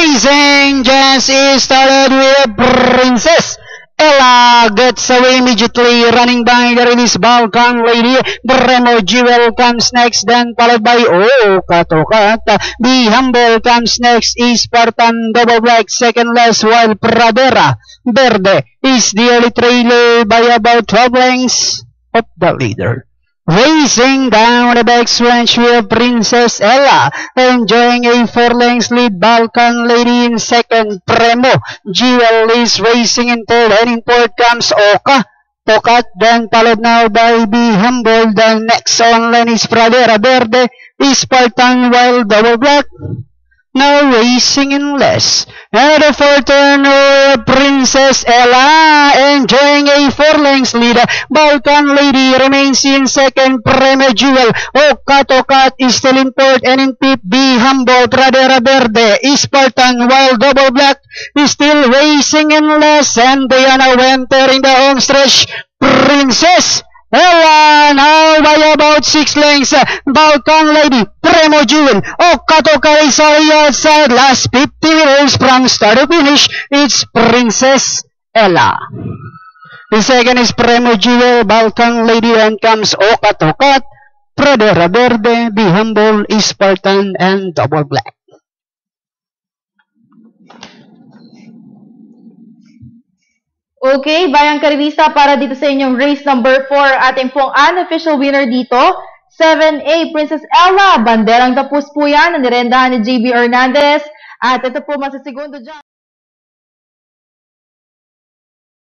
Racing just started with Princess Ella gets away immediately, running by the release Balkan Lady. Bremo Jewel comes next, then followed by Katokat. Be Humble comes next, Spartan Double Black second last, while Pradera Verde is the early trailer by about 12 lengths of the leader. Racing down the backstretch with Princess Ella, enjoying a 4 lengths lead. Balkan Lady in second. Premo Jewel is racing in third, and in fourth comes Tokat, then followed now by Be Humble. The next on line is Pradera Verde, Spartan, while Double Black now racing in less. At the fourth turn, Princess Ella enjoying a 4 lengths lead. Balkan Lady remains in second. Premo Jewel, Tokat is still in fourth, and in fifth, Be Humble, Pradera Verde, Spartan, while Double Black is still racing in less. And Diana Winter in the home stretch. Princess Ella now by about 6 lengths. Balkan Lady, Premo Jewel, Tokat is outside. Last 50 meters from start to finish, it's Princess Ella. The second is Premo Jewel, Balkan Lady, and comes Tokat, Pradera Verde, Be Humble, Spartan, and Double Black. Okay, Bayang Karibista, para dito sa inyong race number 4, ating pong unofficial winner dito, 7A Princess Ella. Banderang tapos po yan, nirendahan ni JB Hernandez. At ito po, masisegundo dyan.